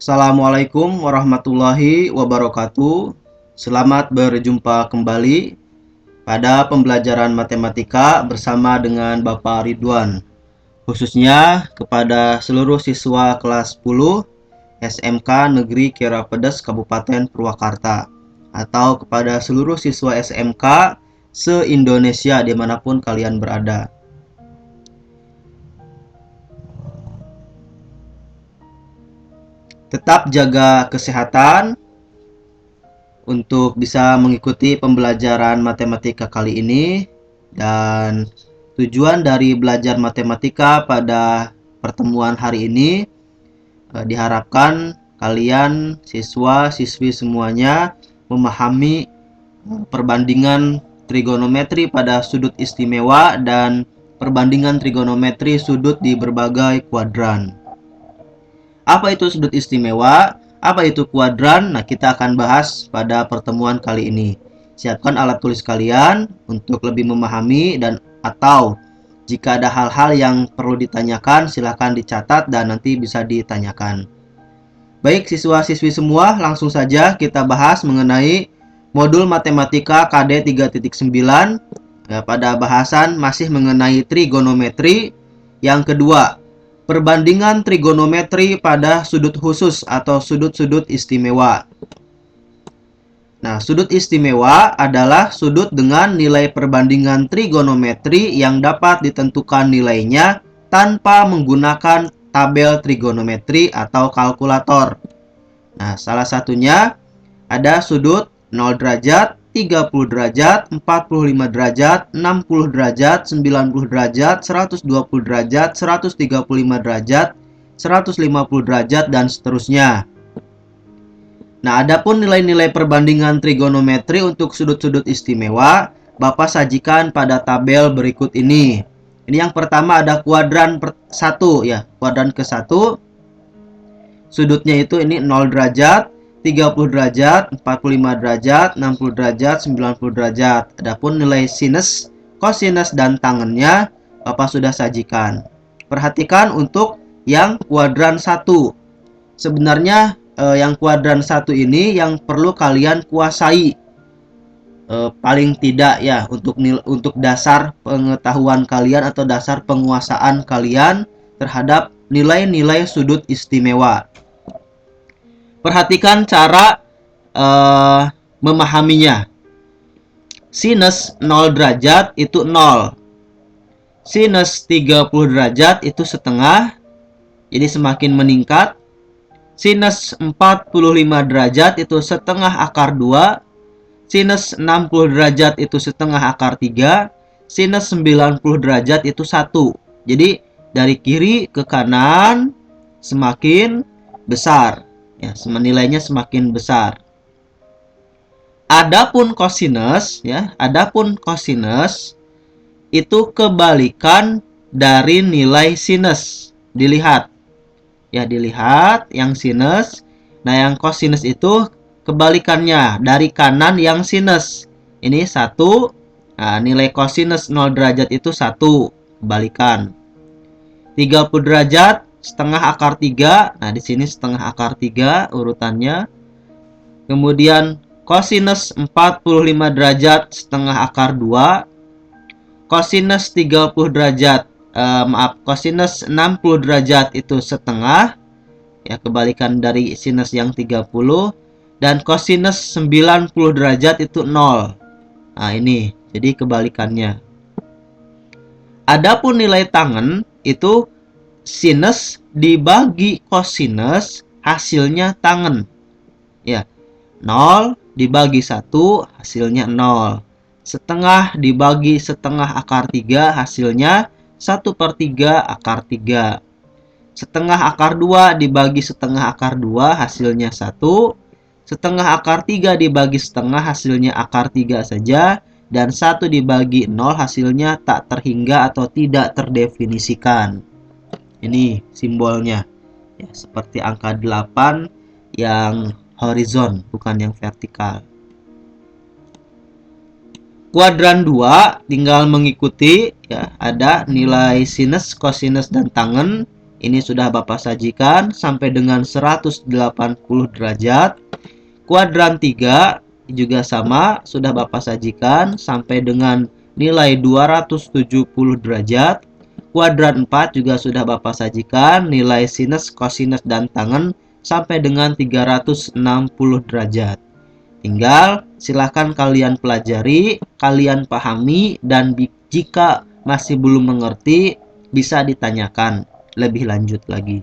Assalamualaikum warahmatullahi wabarakatuh. Selamat berjumpa kembali pada pembelajaran matematika bersama dengan Bapak Ridwan. Khususnya kepada seluruh siswa kelas 10 SMK Negeri Kirapedes Kabupaten Purwakarta, atau kepada seluruh siswa SMK se-Indonesia dimanapun kalian berada. Tetap jaga kesehatan untuk bisa mengikuti pembelajaran matematika kali ini, dan tujuan dari belajar matematika pada pertemuan hari ini diharapkan kalian siswa-siswi semuanya memahami perbandingan trigonometri pada sudut istimewa dan perbandingan trigonometri sudut di berbagai kuadran. Apa itu sudut istimewa? Apa itu kuadran? Nah, kita akan bahas pada pertemuan kali ini. Siapkan alat tulis kalian untuk lebih memahami, dan atau jika ada hal-hal yang perlu ditanyakan, silahkan dicatat dan nanti bisa ditanyakan. Baik siswa-siswi semua, langsung saja kita bahas mengenai modul matematika KD 3.9 pada bahasan masih mengenai trigonometri. Yang kedua, perbandingan trigonometri pada sudut khusus atau sudut-sudut istimewa. Nah, sudut istimewa adalah sudut dengan nilai perbandingan trigonometri yang dapat ditentukan nilainya tanpa menggunakan tabel trigonometri atau kalkulator. Nah, salah satunya ada sudut 0 derajat, 30 derajat, 45 derajat, 60 derajat, 90 derajat, 120 derajat, 135 derajat, 150 derajat, dan seterusnya. Nah, adapun nilai-nilai perbandingan trigonometri untuk sudut-sudut istimewa, Bapak sajikan pada tabel berikut ini. Ini yang pertama ada kuadran 1 ya, kuadran ke-1. Sudutnya itu ini 0 derajat, 30 derajat, 45 derajat, 60 derajat, 90 derajat. Adapun nilai sinus, kosinus, dan tangennya Bapak sudah sajikan. Perhatikan untuk yang kuadran 1. Sebenarnya yang kuadran 1 ini yang perlu kalian kuasai. Paling tidak ya untuk dasar pengetahuan kalian atau dasar penguasaan kalian terhadap nilai-nilai sudut istimewa. Perhatikan cara memahaminya. Sinus 0 derajat itu 0. Sinus 30 derajat itu setengah. Jadi semakin meningkat. Sinus 45 derajat itu setengah akar 2. Sinus 60 derajat itu setengah akar 3. Sinus 90 derajat itu 1. Jadi dari kiri ke kanan semakin besar. Ya, nilainya semakin besar. Adapun kosinus itu kebalikan dari nilai sinus. Dilihat yang sinus. Nah, yang kosinus itu kebalikannya, dari kanan yang sinus. Ini 1. Nah, nilai kosinus 0 derajat itu 1, kebalikan. 30 derajat setengah akar 3. Nah, di sini setengah akar 3 urutannya. Kemudian kosinus 45 derajat setengah akar 2. Kosinus 30 derajat kosinus 60 derajat itu setengah. Ya, kebalikan dari sinus yang 30. Dan kosinus 90 derajat itu 0. Nah, ini jadi kebalikannya. Adapun nilai tangen itu sinus dibagi kosinus hasilnya tangen. Ya, 0 dibagi 1 hasilnya 0. Setengah dibagi setengah akar 3 hasilnya 1/3 akar 3. Setengah akar 2 dibagi setengah akar 2 hasilnya 1. Setengah akar 3 dibagi setengah hasilnya akar 3 saja. Dan 1 dibagi 0 hasilnya tak terhingga atau tidak terdefinisikan. Ini simbolnya ya, seperti angka 8 yang horizon, bukan yang vertikal. Kuadran 2 tinggal mengikuti ya, ada nilai sinus, kosinus, dan tangen. ini sudah Bapak sajikan sampai dengan 180 derajat. Kuadran 3 juga sama, sudah Bapak sajikan sampai dengan nilai 270 derajat. Kuadran 4 juga sudah Bapak sajikan nilai sinus, kosinus, dan tangen sampai dengan 360 derajat. Tinggal silahkan kalian pelajari, kalian pahami, dan jika masih belum mengerti bisa ditanyakan lebih lanjut lagi.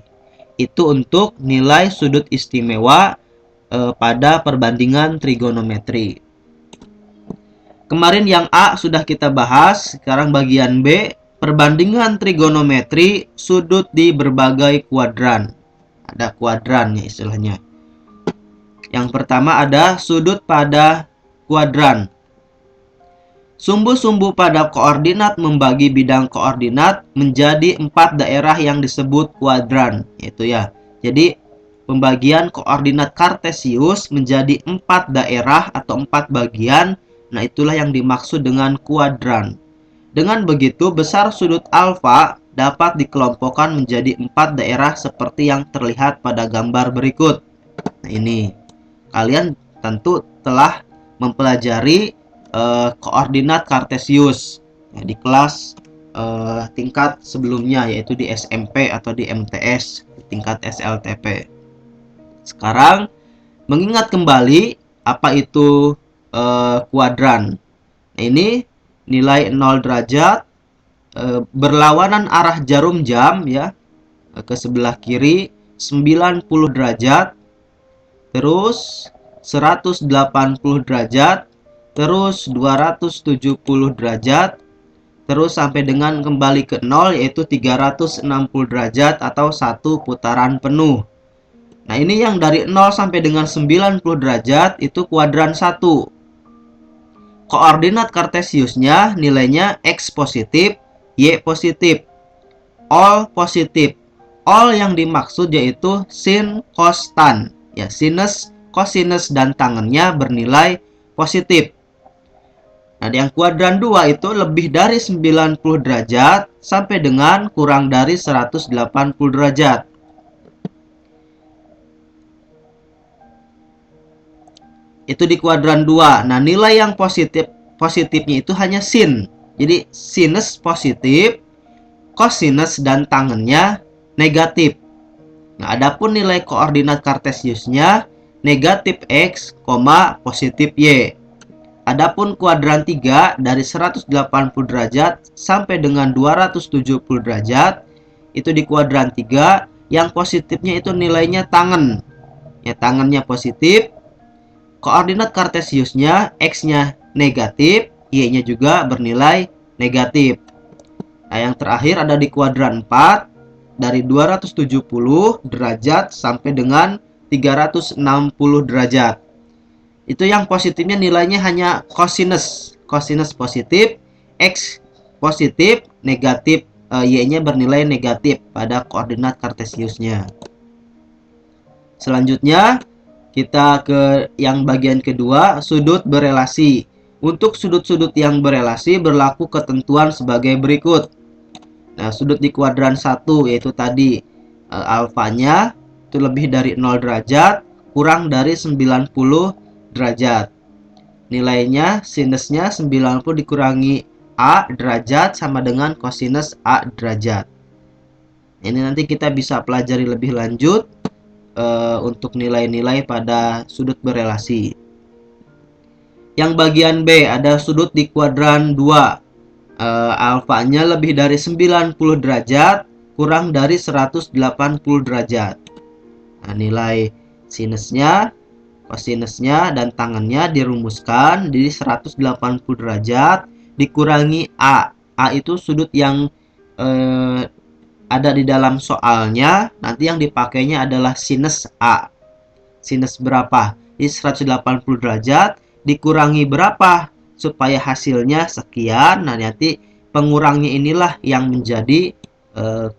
Itu untuk nilai sudut istimewa pada perbandingan trigonometri. Kemarin yang A sudah kita bahas, sekarang bagian B, perbandingan trigonometri sudut di berbagai kuadran. Ada kuadrannya istilahnya. Yang pertama ada sudut pada kuadran. Sumbu-sumbu pada koordinat membagi bidang koordinat menjadi 4 daerah yang disebut kuadran, yaitu ya. Jadi pembagian koordinat kartesius menjadi 4 daerah atau 4 bagian. Nah, itulah yang dimaksud dengan kuadran. Dengan begitu, besar sudut alfa dapat dikelompokkan menjadi 4 daerah seperti yang terlihat pada gambar berikut. Nah, ini kalian tentu telah mempelajari koordinat kartesius ya, di kelas tingkat sebelumnya, yaitu di SMP atau di MTS, di tingkat SLTP. Sekarang mengingat kembali apa itu kuadran. Nah, ini nilai 0 derajat, berlawanan arah jarum jam ya, ke sebelah kiri 90 derajat, terus 180 derajat, terus 270 derajat, terus sampai dengan kembali ke 0 yaitu 360 derajat atau 1 putaran penuh. Nah, ini yang dari 0 sampai dengan 90 derajat itu kuadran 1. Koordinat kartesiusnya nilainya X positif, Y positif, all positif. All yang dimaksud yaitu sin, cos, tan. Ya, sinus, kosinus, dan tangennya bernilai positif. Nah, yang kuadran 2 itu lebih dari 90 derajat sampai dengan kurang dari 180 derajat. Itu di kuadran 2. Nah, nilai yang positifnya itu hanya sin. Jadi sinus positif, kosinus dan tangennya negatif. Nah, adapun nilai koordinat kartesiusnya negatif X, positif Y. Adapun kuadran 3 dari 180 derajat sampai dengan 270 derajat itu di kuadran 3 yang positifnya itu nilainya tangen. Ya, tangennya positif. Koordinat kartesiusnya X-nya negatif, Y-nya juga bernilai negatif. Nah, yang terakhir ada di kuadran 4 dari 270 derajat sampai dengan 360 derajat. Itu yang positifnya nilainya hanya kosinus. Kosinus positif, X positif, negatif, Y-nya bernilai negatif pada koordinat kartesiusnya. Selanjutnya kita ke yang bagian kedua, sudut berelasi. Untuk sudut-sudut yang berelasi berlaku ketentuan sebagai berikut. Nah, sudut di kuadran 1 yaitu tadi alfanya itu lebih dari 0 derajat, kurang dari 90 derajat. Nilainya sinusnya 90 dikurangi A derajat sama dengan kosinus A derajat. Ini nanti kita bisa pelajari lebih lanjut untuk nilai-nilai pada sudut berelasi. Yang bagian B ada sudut di kuadran 2. Alfanya lebih dari 90 derajat, kurang dari 180 derajat. Nah, nilai sinusnya, kosinusnya, dan tangennya dirumuskan di 180 derajat dikurangi A. A itu sudut yang ada di dalam soalnya. Nanti yang dipakainya adalah sinus A. Sinus berapa? Di 180 derajat dikurangi berapa supaya hasilnya sekian. Nah, nanti pengurangnya inilah yang menjadi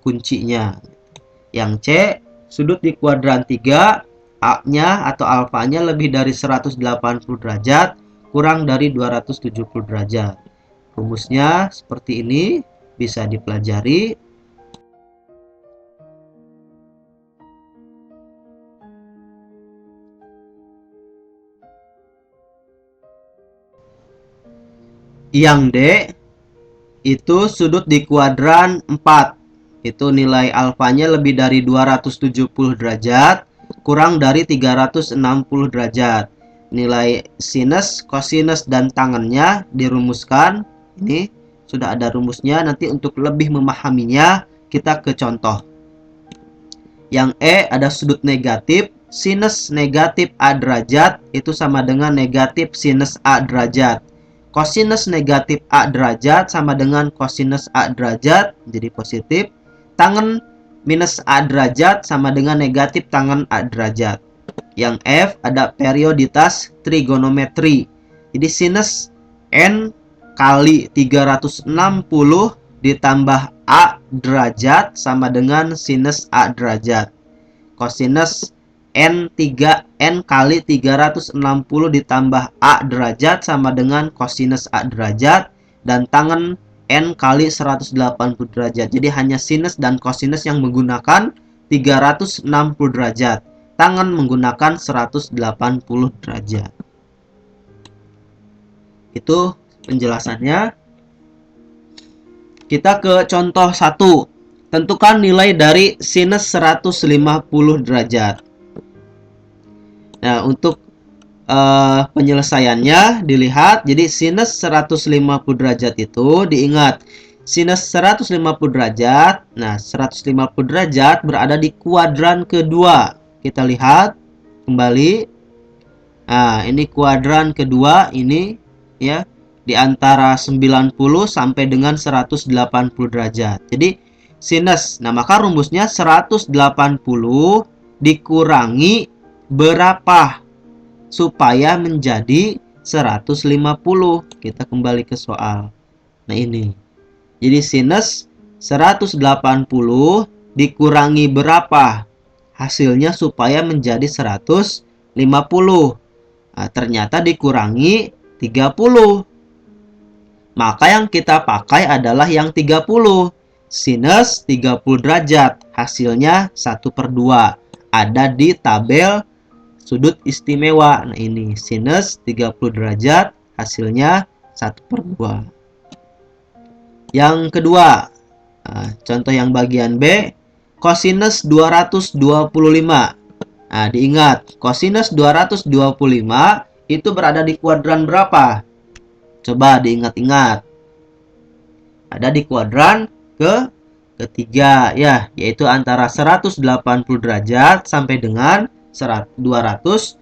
kuncinya. Yang C, sudut di kuadran 3, A-nya atau alfanya lebih dari 180 derajat, kurang dari 270 derajat. Rumusnya seperti ini, bisa dipelajari. Yang D itu sudut di kuadran 4. Itu nilai alfanya lebih dari 270 derajat, kurang dari 360 derajat. Nilai sinus, kosinus, dan tangennya dirumuskan. Ini sudah ada rumusnya. Nanti untuk lebih memahaminya, kita ke contoh. Yang E ada sudut negatif. Sinus negatif A derajat itu sama dengan negatif sinus A derajat. Kosinus negatif A derajat sama dengan kosinus A derajat, jadi positif. Tangen minus A derajat sama dengan negatif tangen A derajat. Yang F ada perioditas trigonometri. Jadi sinus N kali 360 ditambah A derajat sama dengan sinus A derajat. Kosinus N kali 360 ditambah A derajat sama dengan kosinus A derajat, dan tangen N kali 180 derajat. Jadi hanya sinus dan kosinus yang menggunakan 360 derajat. Tangen menggunakan 180 derajat. Itu penjelasannya. Kita ke contoh 1. Tentukan nilai dari sinus 150 derajat. Nah, untuk penyelesaiannya dilihat. Jadi sinus 150 derajat itu diingat. Sinus 150 derajat. Nah, 150 derajat berada di kuadran kedua. Kita lihat kembali. Nah, ini kuadran kedua ini ya, di antara 90 sampai dengan 180 derajat. Jadi sinus. Nah, maka rumusnya 180 dikurangi berapa supaya menjadi 150. Kita kembali ke soal. Nah, ini. Jadi sinus 180 dikurangi berapa? Hasilnya supaya menjadi 150. Nah, ternyata dikurangi 30. Maka yang kita pakai adalah yang 30. Sinus 30 derajat. Hasilnya 1/2. Ada di tabel sudut istimewa. Nah, ini sinus 30 derajat. Hasilnya 1/2. Yang kedua. Nah, contoh yang bagian B. Kosinus 225. Nah, diingat. Kosinus 225 itu berada di kuadran berapa? Coba diingat-ingat. Ada di kuadran ketiga ya, yaitu antara 180 derajat sampai dengan 270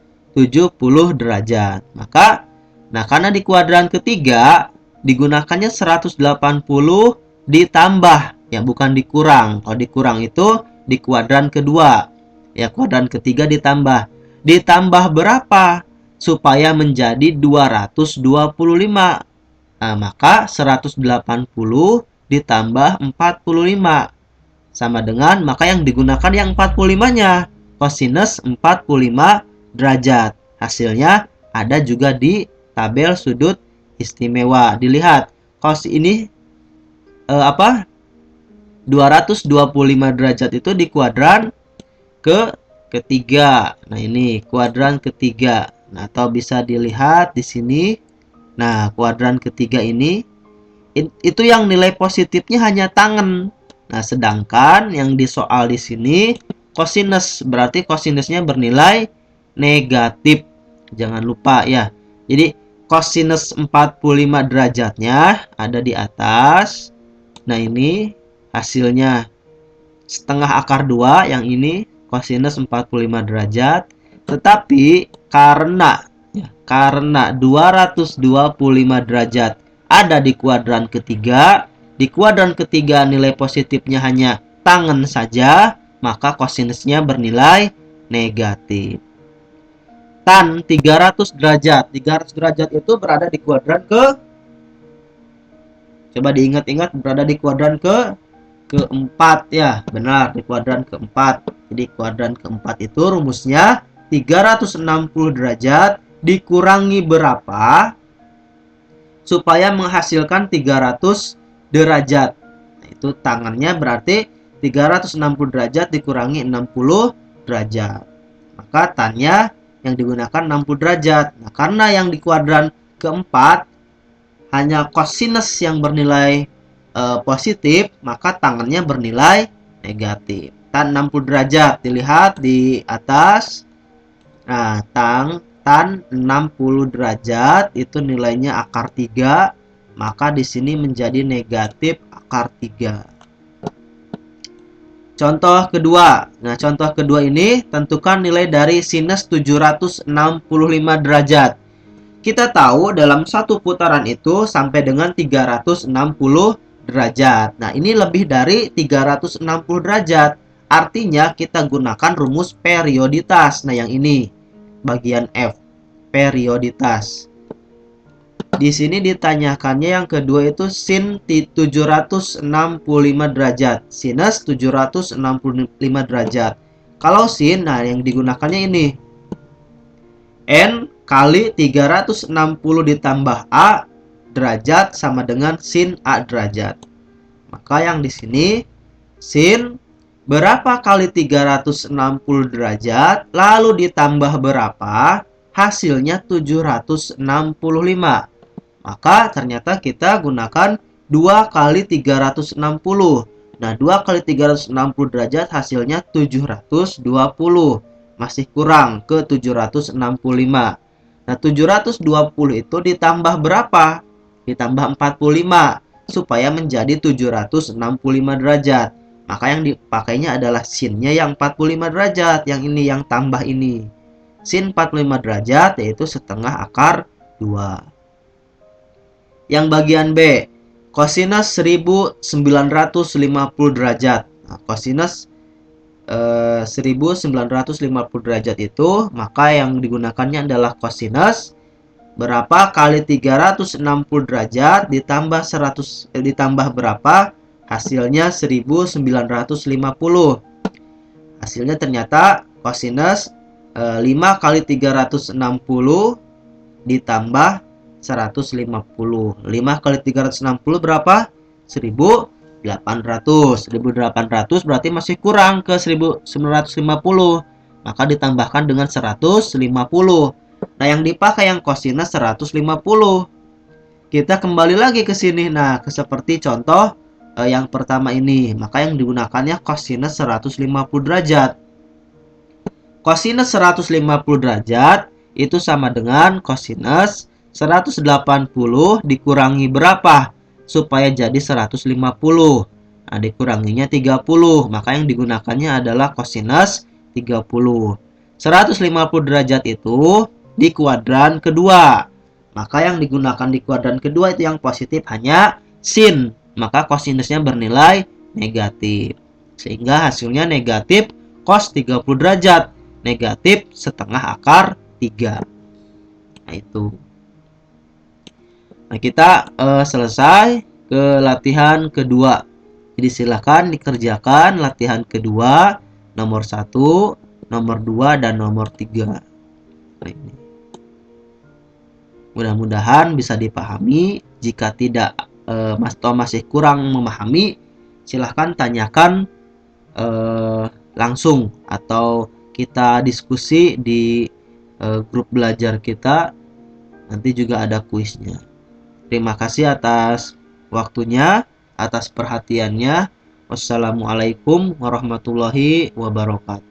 derajat. Maka karena di kuadran ketiga digunakannya 180 ditambah ya, bukan dikurang. Kalau dikurang itu di kuadran kedua. Ya, kuadran ketiga ditambah berapa supaya menjadi 225. Nah, maka 180 ditambah 45 sama dengan, maka yang digunakan yang 45-nya, kosinus 45 derajat. Hasilnya ada juga di tabel sudut istimewa. Dilihat kos ini 225 derajat itu di kuadran ketiga. Nah, ini kuadran ketiga. Nah, atau bisa dilihat di sini. Nah, kuadran ketiga ini itu yang nilai positifnya hanya tangen. Nah, sedangkan yang di soal di sini kosinus, berarti kosinusnya bernilai negatif. Jangan lupa ya. Jadi kosinus 45 derajatnya ada di atas. Nah, ini hasilnya setengah akar 2, yang ini kosinus 45 derajat. Tetapi karena 225 derajat ada di kuadran ketiga, nilai positifnya hanya tangen saja, maka kosinusnya bernilai negatif. Tan 300 derajat. 300 derajat itu berada di kuadran coba diingat-ingat, berada di kuadran keempat ya. Benar, di kuadran keempat. Jadi kuadran keempat itu rumusnya 360 derajat dikurangi berapa supaya menghasilkan 300 derajat. Nah, itu tangannya berarti 360 derajat dikurangi 60 derajat. Maka tannya yang digunakan 60 derajat. Nah, karena yang di kuadran keempat hanya kosinus yang bernilai positif, maka tangannya bernilai negatif. Tan 60 derajat, dilihat di atas. Nah, tan 60 derajat itu nilainya akar 3, maka di sini menjadi negatif akar 3. Contoh kedua. Nah, contoh kedua ini tentukan nilai dari sinus 765 derajat. Kita tahu dalam satu putaran itu sampai dengan 360 derajat. Nah, ini lebih dari 360 derajat. Artinya kita gunakan rumus perioditas. Nah, yang ini bagian F, perioditas. Di sini ditanyakannya yang kedua itu sin 765 derajat. Sinus 765 derajat. Kalau sin, nah yang digunakannya ini. N kali 360 ditambah A derajat sama dengan sin A derajat. Maka yang di sini sin berapa kali 360 derajat lalu ditambah berapa, hasilnya 765. Maka ternyata kita gunakan 2 kali 360. Nah, 2 kali 360 derajat hasilnya 720. Masih kurang ke 765. Nah, 720 itu ditambah berapa? Ditambah 45 supaya menjadi 765 derajat. Maka yang dipakainya adalah sinnya yang 45 derajat. Yang ini yang tambah ini. Sin 45 derajat yaitu setengah akar 2. Yang bagian B, kosinus 1950 derajat. Nah, kosinus 1950 derajat itu, maka yang digunakannya adalah kosinus berapa kali 360 derajat ditambah 100 ditambah berapa, hasilnya 1950. Hasilnya ternyata kosinus 5 kali 360 ditambah 150. 5 kali 360 berapa? 1800. 1800 berarti masih kurang ke 1950. Maka ditambahkan dengan 150. Nah, yang dipakai yang kosinus 150. Kita kembali lagi ke sini. Nah, seperti contoh yang pertama ini. Maka yang digunakannya kosinus 150 derajat. Kosinus 150 derajat itu sama dengan kosinus 180 dikurangi berapa supaya jadi 150. Nah, dikuranginya 30. Maka yang digunakannya adalah kosinus 30. 150 derajat itu di kuadran kedua. Maka yang digunakan di kuadran kedua itu yang positif hanya sin. Maka kosinusnya bernilai negatif. Sehingga hasilnya negatif cos 30 derajat. Negatif setengah akar 3. Nah, itu. Nah, kita selesai ke latihan kedua. Jadi silahkan dikerjakan latihan kedua, nomor 1, nomor 2, dan nomor 3. Nah, ini. Mudah-mudahan bisa dipahami. Jika tidak masih kurang memahami, silahkan tanyakan langsung atau kita diskusi di grup belajar kita. Nanti juga ada kuisnya. Terima kasih atas waktunya, atas perhatiannya. Wassalamualaikum warahmatullahi wabarakatuh.